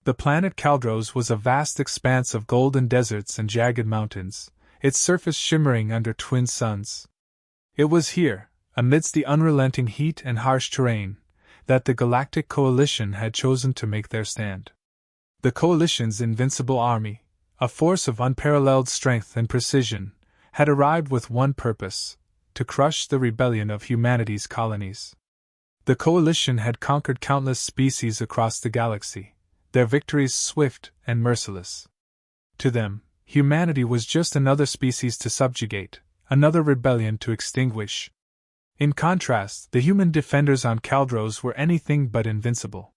The planet Caldros was a vast expanse of golden deserts and jagged mountains, its surface shimmering under twin suns. It was here, amidst the unrelenting heat and harsh terrain, that the Galactic Coalition had chosen to make their stand. The Coalition's Invincible Army, a force of unparalleled strength and precision, had arrived with one purpose: to crush the rebellion of humanity's colonies. The Coalition had conquered countless species across the galaxy, their victories swift and merciless. To them, humanity was just another species to subjugate, another rebellion to extinguish. In contrast, the human defenders on Caldros were anything but invincible.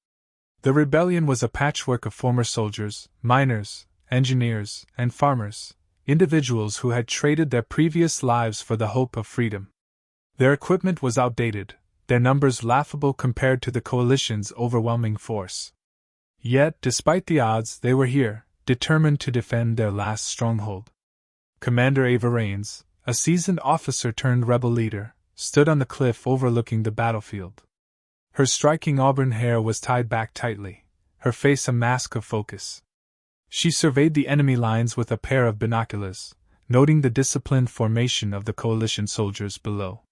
The rebellion was a patchwork of former soldiers, miners, engineers, and farmers, individuals who had traded their previous lives for the hope of freedom. Their equipment was outdated, their numbers laughable compared to the Coalition's overwhelming force. Yet, despite the odds, they were here, determined to defend their last stronghold. Commander Ava Raines, a seasoned officer turned rebel leader, stood on the cliff overlooking the battlefield. Her striking auburn hair was tied back tightly, her face a mask of focus. She surveyed the enemy lines with a pair of binoculars, noting the disciplined formation of the Coalition soldiers below.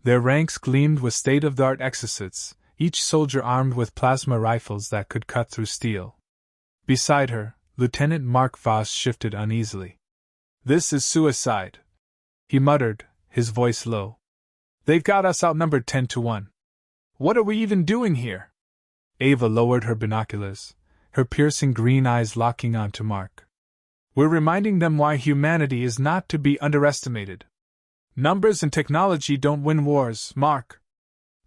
Their ranks gleamed with state-of-the-art exocets, each soldier armed with plasma rifles that could cut through steel. Beside her, Lieutenant Mark Voss shifted uneasily. "This is suicide," he muttered, his voice low. "They've got us outnumbered 10-1. What are we even doing here?" Ava lowered her binoculars, her piercing green eyes locking onto Mark. "We're reminding them why humanity is not to be underestimated. Numbers and technology don't win wars, Mark.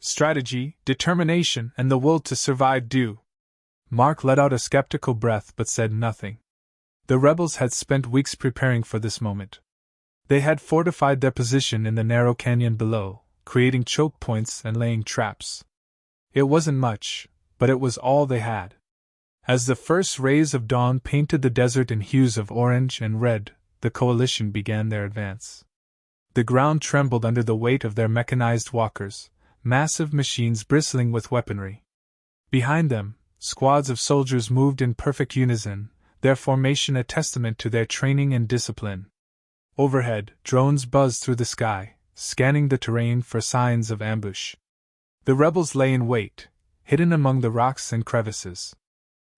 Strategy, determination, and the will to survive do." Mark let out a skeptical breath but said nothing. The rebels had spent weeks preparing for this moment. They had fortified their position in the narrow canyon below, creating choke points and laying traps. It wasn't much, but it was all they had. As the first rays of dawn painted the desert in hues of orange and red, the Coalition began their advance. The ground trembled under the weight of their mechanized walkers, massive machines bristling with weaponry. Behind them, squads of soldiers moved in perfect unison, their formation a testament to their training and discipline. Overhead, drones buzzed through the sky, scanning the terrain for signs of ambush. The rebels lay in wait, hidden among the rocks and crevices.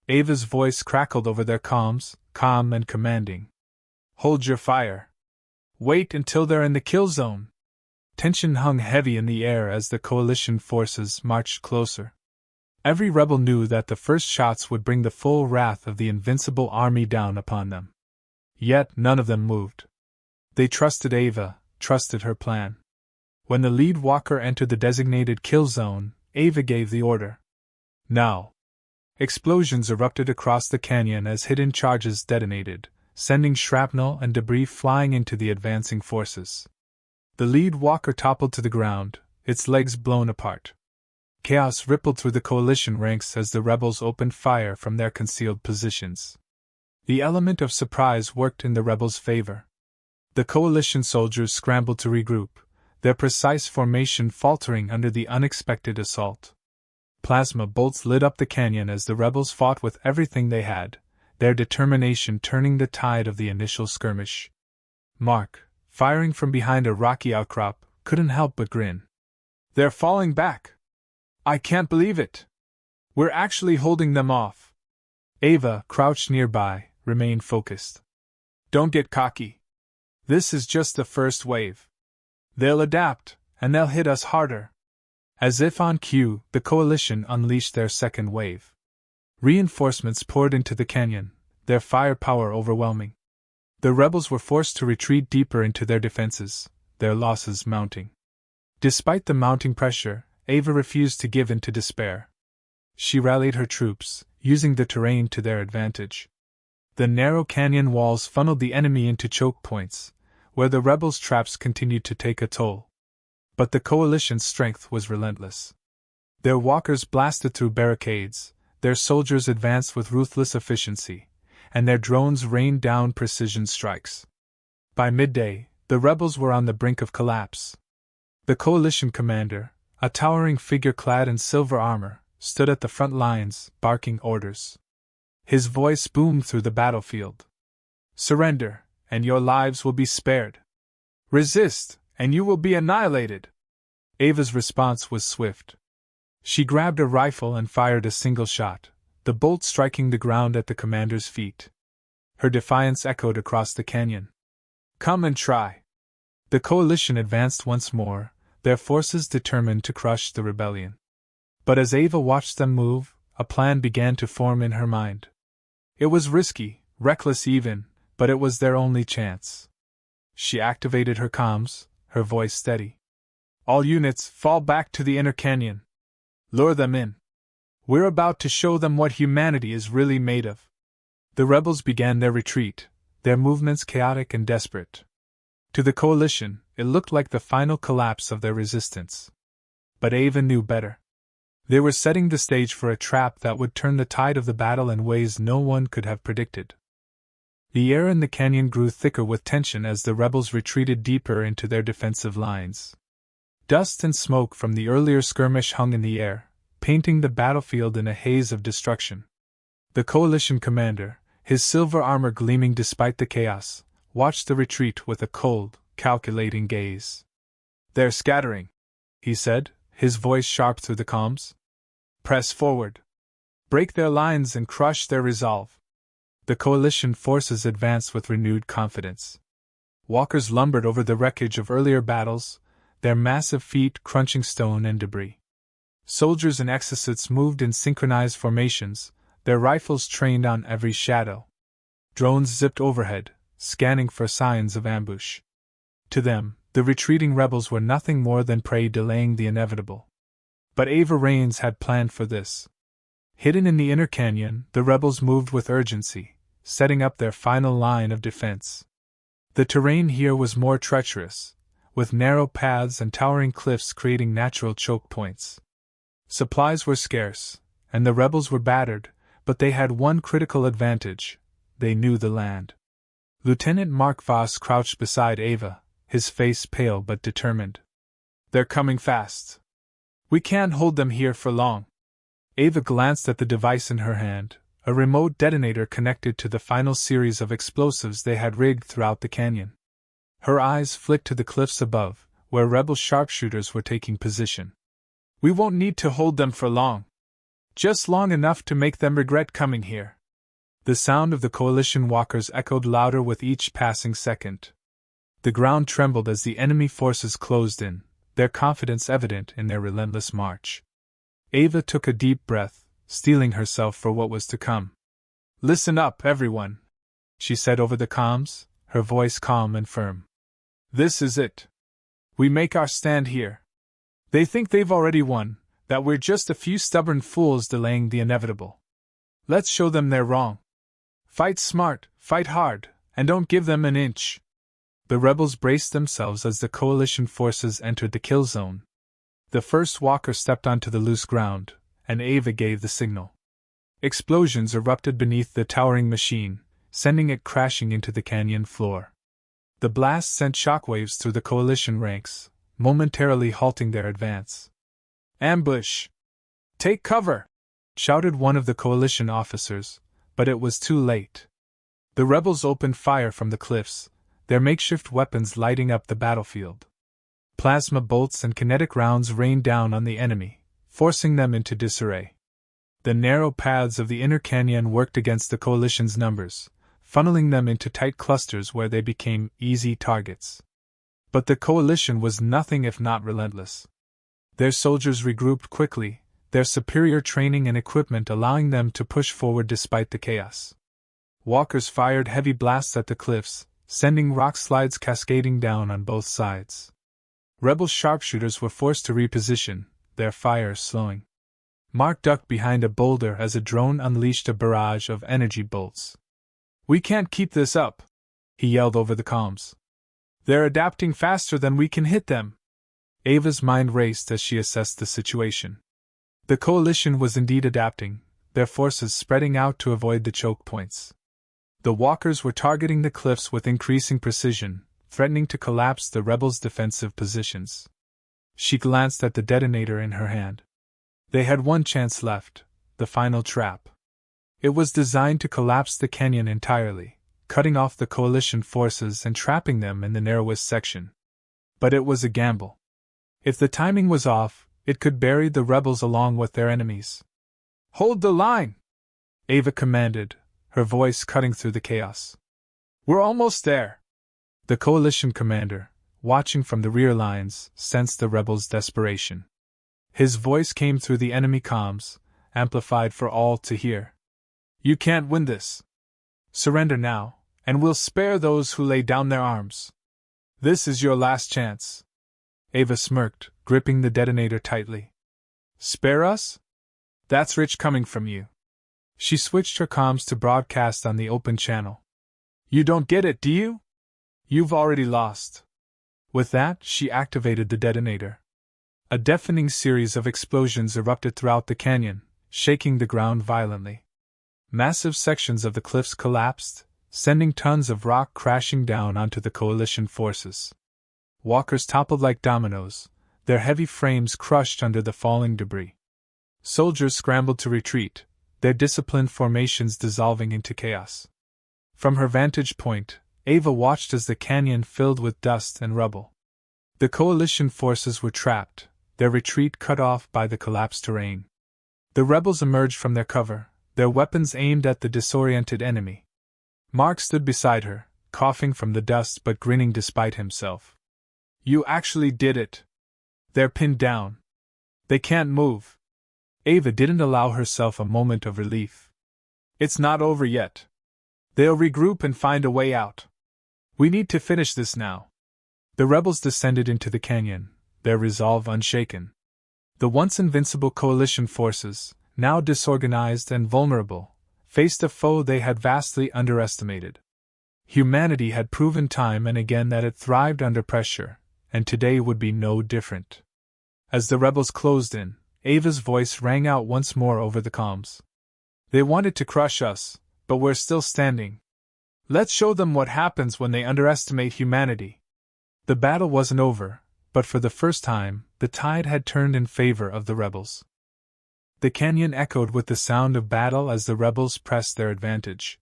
Ava's voice crackled over their comms, calm and commanding. "Hold your fire. Wait until they're in the kill zone." Tension hung heavy in the air as the Coalition forces marched closer. Every rebel knew that the first shots would bring the full wrath of the Invincible Army down upon them. Yet none of them moved. They trusted Ava, trusted her plan. When the lead walker entered the designated kill zone, Ava gave the order. "Now!" Explosions erupted across the canyon as hidden charges detonated, sending shrapnel and debris flying into the advancing forces. The lead walker toppled to the ground, its legs blown apart. Chaos rippled through the Coalition ranks as the rebels opened fire from their concealed positions. The element of surprise worked in the rebels' favor. The Coalition soldiers scrambled to regroup, their precise formation faltering under the unexpected assault. Plasma bolts lit up the canyon as the rebels fought with everything they had, their determination turning the tide of the initial skirmish. Mark, firing from behind a rocky outcrop, couldn't help but grin. "They're falling back! I can't believe it! We're actually holding them off!" Ava, crouched nearby, remained focused. "Don't get cocky. This is just the first wave. They'll adapt, and they'll hit us harder." As if on cue, the Coalition unleashed their second wave. Reinforcements poured into the canyon, their firepower overwhelming. The rebels were forced to retreat deeper into their defenses, their losses mounting. Despite the mounting pressure, Ava refused to give in to despair. She rallied her troops, using the terrain to their advantage. The narrow canyon walls funneled the enemy into choke points, where the rebels' traps continued to take a toll. But the Coalition's strength was relentless. Their walkers blasted through barricades, their soldiers advanced with ruthless efficiency, and their drones rained down precision strikes. By midday, the rebels were on the brink of collapse. The Coalition commander, a towering figure clad in silver armor, stood at the front lines, barking orders. His voice boomed through the battlefield. "Surrender, and your lives will be spared. Resist, and you will be annihilated." Ava's response was swift. She grabbed a rifle and fired a single shot, the bolt striking the ground at the commander's feet. Her defiance echoed across the canyon. "Come and try." The coalition advanced once more, their forces determined to crush the rebellion. But as Ava watched them move, a plan began to form in her mind. It was risky, reckless even, but it was their only chance. She activated her comms, her voice steady. "All units, fall back to the inner canyon. Lure them in. We're about to show them what humanity is really made of." The rebels began their retreat, their movements chaotic and desperate. To the coalition, it looked like the final collapse of their resistance. But Ava knew better. They were setting the stage for a trap that would turn the tide of the battle in ways no one could have predicted. The air in the canyon grew thicker with tension as the rebels retreated deeper into their defensive lines. Dust and smoke from the earlier skirmish hung in the air, painting the battlefield in a haze of destruction. The coalition commander, his silver armor gleaming despite the chaos, watched the retreat with a cold, calculating gaze. "They're scattering," he said, his voice sharp through the comms. "Press forward. Break their lines and crush their resolve." The coalition forces advanced with renewed confidence. Walkers lumbered over the wreckage of earlier battles, their massive feet crunching stone and debris. Soldiers and exocets moved in synchronized formations, their rifles trained on every shadow. Drones zipped overhead, scanning for signs of ambush. To them, the retreating rebels were nothing more than prey delaying the inevitable. But Ava Raines had planned for this. Hidden in the inner canyon, the rebels moved with urgency, setting up their final line of defense. The terrain here was more treacherous, with narrow paths and towering cliffs creating natural choke points. Supplies were scarce, and the rebels were battered, but they had one critical advantage: they knew the land. Lieutenant Mark Voss crouched beside Ava, his face pale but determined. "They're coming fast. We can't hold them here for long." Ava glanced at the device in her hand, a remote detonator connected to the final series of explosives they had rigged throughout the canyon. Her eyes flicked to the cliffs above, where rebel sharpshooters were taking position. "We won't need to hold them for long. Just long enough to make them regret coming here." The sound of the coalition walkers echoed louder with each passing second. The ground trembled as the enemy forces closed in, their confidence evident in their relentless march. Ava took a deep breath, steeling herself for what was to come. "Listen up, everyone," she said over the comms, her voice calm and firm. "This is it. We make our stand here. They think they've already won, that we're just a few stubborn fools delaying the inevitable. Let's show them they're wrong. Fight smart, fight hard, and don't give them an inch." The rebels braced themselves as the coalition forces entered the kill zone. The first walker stepped onto the loose ground, and Ava gave the signal. Explosions erupted beneath the towering machine, sending it crashing into the canyon floor. The blast sent shockwaves through the coalition ranks, momentarily halting their advance. "Ambush! Take cover!" shouted one of the coalition officers, but it was too late. The rebels opened fire from the cliffs, their makeshift weapons lighting up the battlefield. Plasma bolts and kinetic rounds rained down on the enemy, forcing them into disarray. The narrow paths of the inner canyon worked against the coalition's numbers, funneling them into tight clusters where they became easy targets. But the coalition was nothing if not relentless. Their soldiers regrouped quickly, their superior training and equipment allowing them to push forward despite the chaos. Walkers fired heavy blasts at the cliffs, sending rock slides cascading down on both sides. Rebel sharpshooters were forced to reposition, their fire slowing. Mark ducked behind a boulder as a drone unleashed a barrage of energy bolts. "We can't keep this up," he yelled over the comms. "They're adapting faster than we can hit them." Ava's mind raced as she assessed the situation. The coalition was indeed adapting, their forces spreading out to avoid the choke points. The walkers were targeting the cliffs with increasing precision, threatening to collapse the rebels' defensive positions. She glanced at the detonator in her hand. They had one chance left, the final trap. It was designed to collapse the canyon entirely, cutting off the coalition forces and trapping them in the narrowest section. But it was a gamble. If the timing was off, it could bury the rebels along with their enemies. "Hold the line!" Ava commanded, her voice cutting through the chaos. "We're almost there." The coalition commander, watching from the rear lines, sensed the rebels' desperation. His voice came through the enemy comms, amplified for all to hear. "You can't win this. Surrender now, and we'll spare those who lay down their arms. This is your last chance." Ava smirked, gripping the detonator tightly. "Spare us? That's rich coming from you." She switched her comms to broadcast on the open channel. "You don't get it, do you? You've already lost." With that, she activated the detonator. A deafening series of explosions erupted throughout the canyon, shaking the ground violently. Massive sections of the cliffs collapsed, sending tons of rock crashing down onto the coalition forces. Walkers toppled like dominoes, their heavy frames crushed under the falling debris. Soldiers scrambled to retreat, their disciplined formations dissolving into chaos. From her vantage point, Ava watched as the canyon filled with dust and rubble. The coalition forces were trapped, their retreat cut off by the collapsed terrain. The rebels emerged from their cover, their weapons aimed at the disoriented enemy. Mark stood beside her, coughing from the dust but grinning despite himself. "You actually did it. They're pinned down. They can't move." Ava didn't allow herself a moment of relief. "It's not over yet. They'll regroup and find a way out. We need to finish this now." The rebels descended into the canyon, their resolve unshaken. The once invincible coalition forces, now disorganized and vulnerable, faced a foe they had vastly underestimated. Humanity had proven time and again that it thrived under pressure, and today would be no different. As the rebels closed in, Ava's voice rang out once more over the comms. "They wanted to crush us, but we're still standing. Let's show them what happens when they underestimate humanity." The battle wasn't over, but for the first time, the tide had turned in favor of the rebels. The canyon echoed with the sound of battle as the rebels pressed their advantage.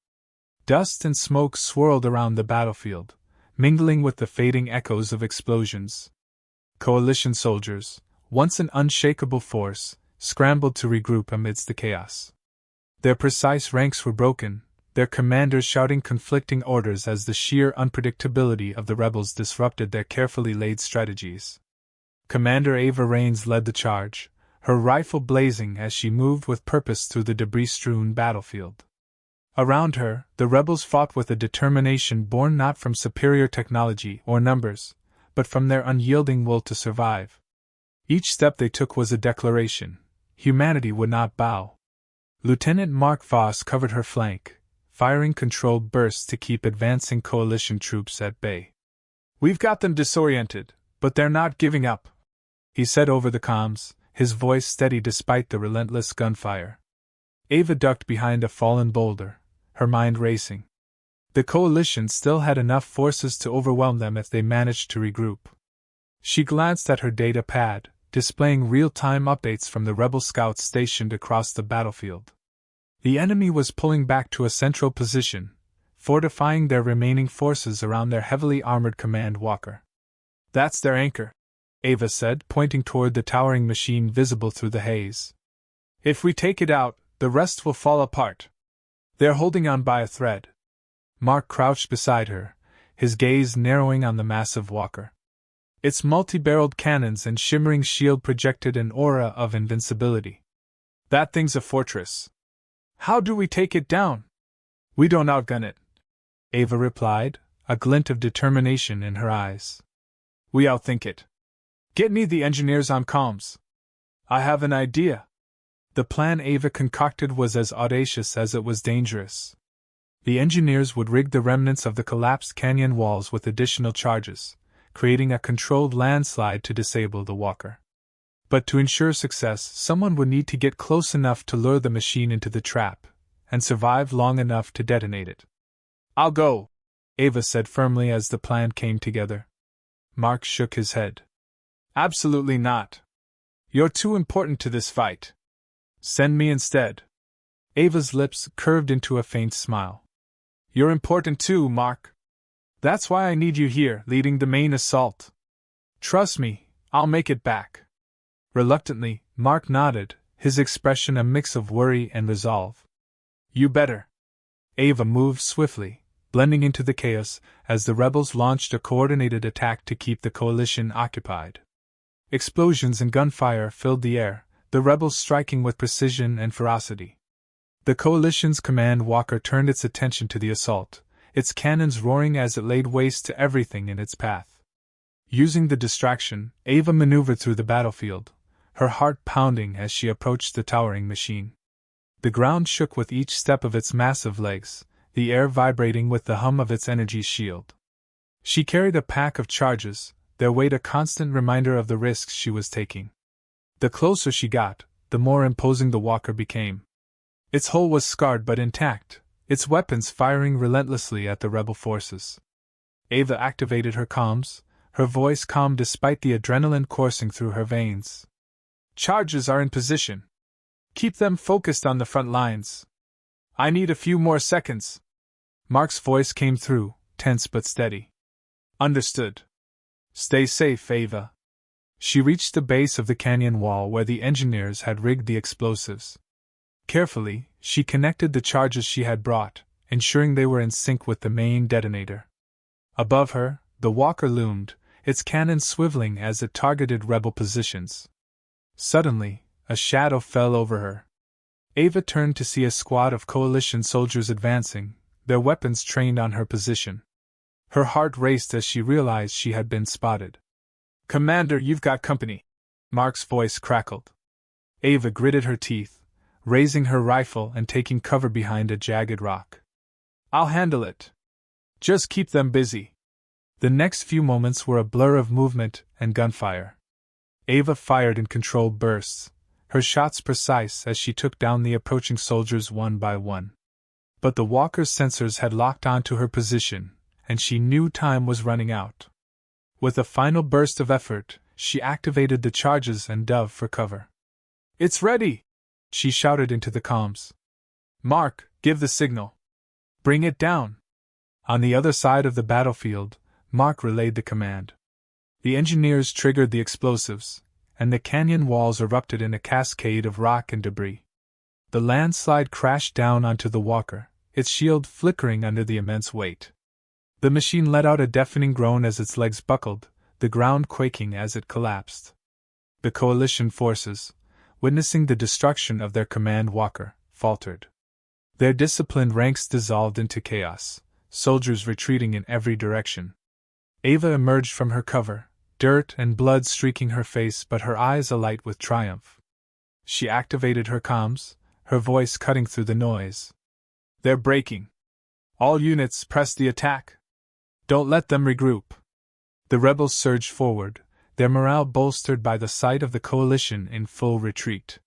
Dust and smoke swirled around the battlefield, mingling with the fading echoes of explosions. Coalition soldiers, once an unshakable force, scrambled to regroup amidst the chaos. Their precise ranks were broken, their commanders shouting conflicting orders as the sheer unpredictability of the rebels disrupted their carefully laid strategies. Commander Ava Raines led the charge, her rifle blazing as she moved with purpose through the debris-strewn battlefield. Around her, the rebels fought with a determination born not from superior technology or numbers, but from their unyielding will to survive. Each step they took was a declaration: humanity would not bow. Lieutenant Mark Voss covered her flank, firing controlled bursts to keep advancing coalition troops at bay. "We've got them disoriented, but they're not giving up," he said over the comms, his voice steady despite the relentless gunfire. Ava ducked behind a fallen boulder, her mind racing. The coalition still had enough forces to overwhelm them if they managed to regroup. She glanced at her data pad, displaying real-time updates from the rebel scouts stationed across the battlefield. The enemy was pulling back to a central position, fortifying their remaining forces around their heavily armored command walker. "That's their anchor," Ava said, pointing toward the towering machine visible through the haze. "If we take it out, the rest will fall apart. They're holding on by a thread." Mark crouched beside her, his gaze narrowing on the massive walker. Its multi-barreled cannons and shimmering shield projected an aura of invincibility. "That thing's a fortress. How do we take it down?" "We don't outgun it," Ava replied, a glint of determination in her eyes. "We outthink it. Get me the engineers on comms. I have an idea." The plan Ava concocted was as audacious as it was dangerous. The engineers would rig the remnants of the collapsed canyon walls with additional charges, creating a controlled landslide to disable the walker. But to ensure success, someone would need to get close enough to lure the machine into the trap, and survive long enough to detonate it. "I'll go," Ava said firmly as the plan came together. Mark shook his head. "Absolutely not. You're too important to this fight. Send me instead." Ava's lips curved into a faint smile. You're important too, Mark. That's why I need you here, leading the main assault. Trust me, I'll make it back. Reluctantly, Mark nodded, his expression a mix of worry and resolve. You better. Ava moved swiftly, blending into the chaos as the rebels launched a coordinated attack to keep the coalition occupied. Explosions and gunfire filled the air, the rebels striking with precision and ferocity. The coalition's command walker turned its attention to the assault, its cannons roaring as it laid waste to everything in its path. Using the distraction, Ava maneuvered through the battlefield, her heart pounding as she approached the towering machine. The ground shook with each step of its massive legs, the air vibrating with the hum of its energy shield. She carried a pack of charges, their weight a constant reminder of the risks she was taking. The closer she got, the more imposing the walker became. Its hull was scarred but intact, its weapons firing relentlessly at the rebel forces. Ava activated her comms, her voice calm despite the adrenaline coursing through her veins. Charges are in position. Keep them focused on the front lines. I need a few more seconds. Mark's voice came through, tense but steady. Understood. Stay safe, Ava. She reached the base of the canyon wall where the engineers had rigged the explosives. Carefully, she connected the charges she had brought, ensuring they were in sync with the main detonator. Above her, the walker loomed, its cannon swiveling as it targeted rebel positions. Suddenly, a shadow fell over her. Ava turned to see a squad of coalition soldiers advancing, their weapons trained on her position. Her heart raced as she realized she had been spotted. Commander, you've got company. Mark's voice crackled. Ava gritted her teeth, raising her rifle and taking cover behind a jagged rock. I'll handle it. Just keep them busy. The next few moments were a blur of movement and gunfire. Ava fired in controlled bursts, her shots precise as she took down the approaching soldiers one by one. But the walker's sensors had locked onto her position, and she knew time was running out. With a final burst of effort, she activated the charges and dove for cover. It's ready! She shouted into the comms. Mark, give the signal. Bring it down. On the other side of the battlefield, Mark relayed the command. The engineers triggered the explosives, and the canyon walls erupted in a cascade of rock and debris. The landslide crashed down onto the walker, its shield flickering under the immense weight. The machine let out a deafening groan as its legs buckled, the ground quaking as it collapsed. The coalition forces, witnessing the destruction of their command walker, faltered. Their disciplined ranks dissolved into chaos, soldiers retreating in every direction. Ava emerged from her cover, dirt and blood streaking her face but her eyes alight with triumph. She activated her comms, her voice cutting through the noise. They're breaking. All units press the attack. Don't let them regroup. The rebels surged forward, their morale bolstered by the sight of the coalition in full retreat.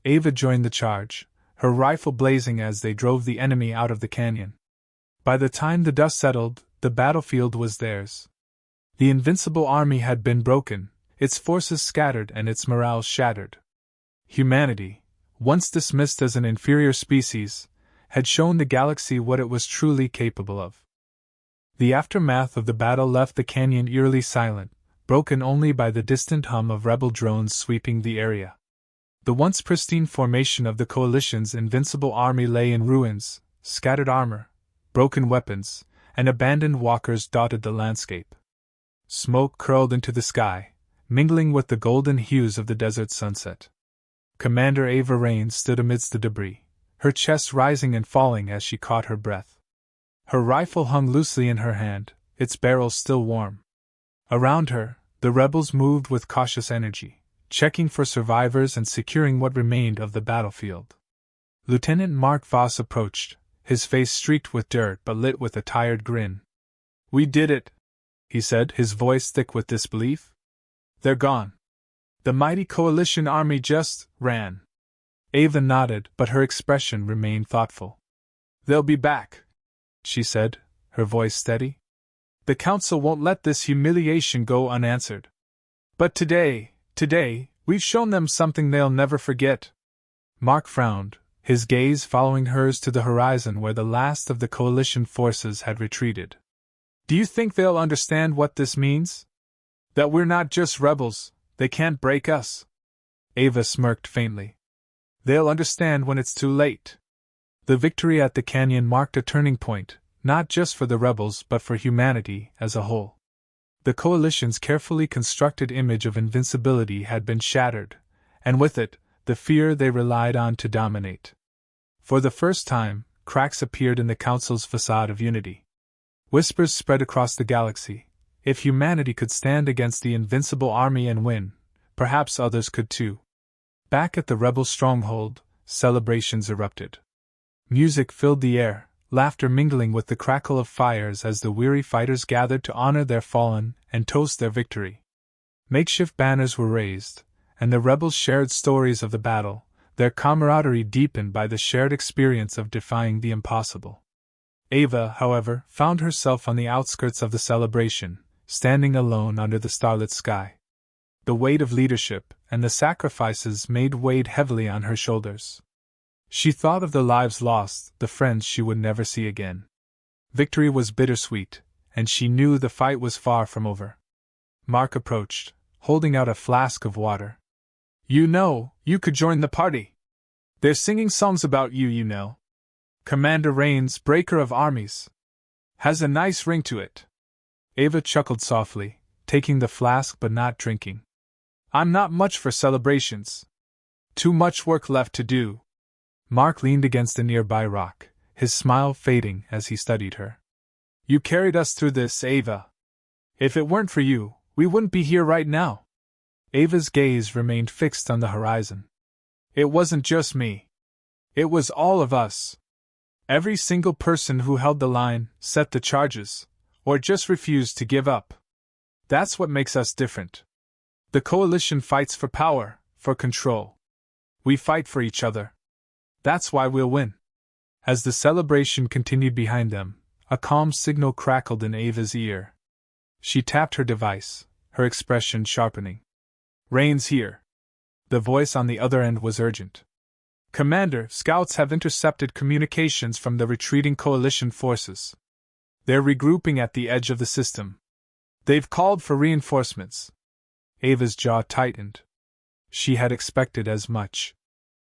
Ava joined the charge, her rifle blazing as they drove the enemy out of the canyon. By the time the dust settled, the battlefield was theirs. The Invincible army had been broken, its forces scattered and its morale shattered. Humanity, once dismissed as an inferior species, had shown the galaxy what it was truly capable of. The aftermath of the battle left the canyon eerily silent, broken only by the distant hum of rebel drones sweeping the area. The once pristine formation of the coalition's Invincible army lay in ruins, scattered armor, broken weapons, and abandoned walkers dotted the landscape. Smoke curled into the sky, mingling with the golden hues of the desert sunset. Commander Ava Rain stood amidst the debris, her chest rising and falling as she caught her breath. Her rifle hung loosely in her hand, its barrel still warm. Around her, the rebels moved with cautious energy, checking for survivors and securing what remained of the battlefield. Lieutenant Mark Voss approached, his face streaked with dirt but lit with a tired grin. We did it, he said, his voice thick with disbelief. They're gone. The mighty coalition army just ran. Ava nodded, but her expression remained thoughtful. They'll be back, she said, her voice steady. The council won't let this humiliation go unanswered. But today, we've shown them something they'll never forget. Mark frowned, his gaze following hers to the horizon where the last of the coalition forces had retreated. Do you think they'll understand what this means? That we're not just rebels, they can't break us? Ava smirked faintly. They'll understand when it's too late. The victory at the canyon marked a turning point, not just for the rebels but for humanity as a whole. The coalition's carefully constructed image of invincibility had been shattered, and with it, the fear they relied on to dominate. For the first time, cracks appeared in the Council's facade of unity. Whispers spread across the galaxy. If humanity could stand against the invincible army and win, perhaps others could too. Back at the rebel stronghold, celebrations erupted. Music filled the air, laughter mingling with the crackle of fires as the weary fighters gathered to honor their fallen and toast their victory. Makeshift banners were raised, and the rebels shared stories of the battle, their camaraderie deepened by the shared experience of defying the impossible. Ava, however, found herself on the outskirts of the celebration, standing alone under the starlit sky. The weight of leadership and the sacrifices made weighed heavily on her shoulders. She thought of the lives lost, the friends she would never see again. Victory was bittersweet, and she knew the fight was far from over. Mark approached, holding out a flask of water. You know, you could join the party. They're singing songs about you, you know. Commander Rains, breaker of armies. Has a nice ring to it. Ava chuckled softly, taking the flask but not drinking. I'm not much for celebrations. Too much work left to do. Mark leaned against a nearby rock, his smile fading as he studied her. You carried us through this, Ava. If it weren't for you, we wouldn't be here right now. Ava's gaze remained fixed on the horizon. It wasn't just me. It was all of us. Every single person who held the line, set the charges, or just refused to give up. That's what makes us different. The coalition fights for power, for control. We fight for each other. That's why we'll win. As the celebration continued behind them, a calm signal crackled in Ava's ear. She tapped her device, her expression sharpening. Rains here. The voice on the other end was urgent. Commander, scouts have intercepted communications from the retreating coalition forces. They're regrouping at the edge of the system. They've called for reinforcements. Ava's jaw tightened. She had expected as much.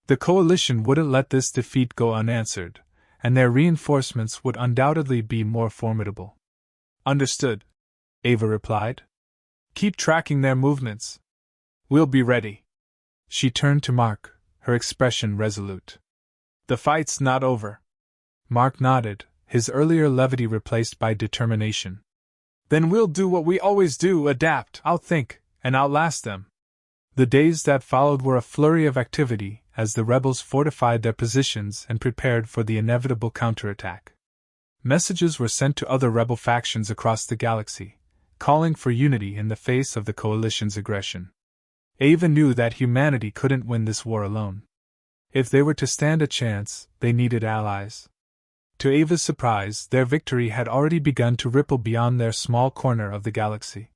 The coalition wouldn't let this defeat go unanswered, and their reinforcements would undoubtedly be more formidable. Understood, Ava replied. Keep tracking their movements. We'll be ready. She turned to Mark, her expression resolute. The fight's not over. Mark nodded, his earlier levity replaced by determination. Then we'll do what we always do, adapt, outthink, and outlast them. The days that followed were a flurry of activity as the rebels fortified their positions and prepared for the inevitable counterattack. Messages were sent to other rebel factions across the galaxy, calling for unity in the face of the coalition's aggression. Ava knew that humanity couldn't win this war alone. If they were to stand a chance, they needed allies. To Ava's surprise, their victory had already begun to ripple beyond their small corner of the galaxy.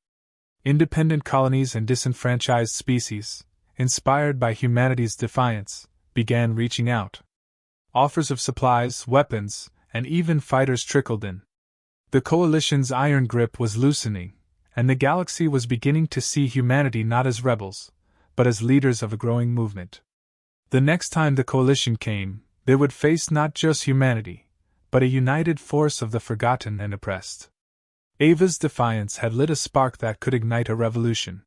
Independent colonies and disenfranchised species, inspired by humanity's defiance, began reaching out. Offers of supplies, weapons, and even fighters trickled in. The coalition's iron grip was loosening, and the galaxy was beginning to see humanity not as rebels, but as leaders of a growing movement. The next time the coalition came, they would face not just humanity, but a united force of the forgotten and oppressed. Ava's defiance had lit a spark that could ignite a revolution.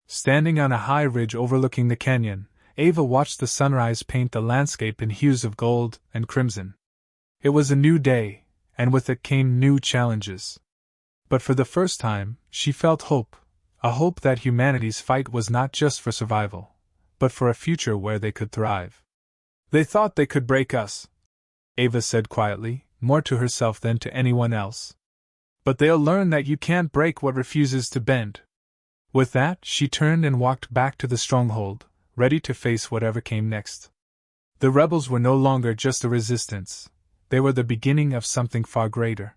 Standing on a high ridge overlooking the canyon, Ava watched the sunrise paint the landscape in hues of gold and crimson. It was a new day, and with it came new challenges. But for the first time, she felt hope, a hope that humanity's fight was not just for survival, but for a future where they could thrive. They thought they could break us, Ava said quietly, more to herself than to anyone else. But they'll learn that you can't break what refuses to bend. With that, she turned and walked back to the stronghold, ready to face whatever came next. The rebels were no longer just a resistance, they were the beginning of something far greater.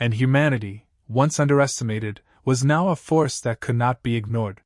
And humanity, once underestimated, was now a force that could not be ignored.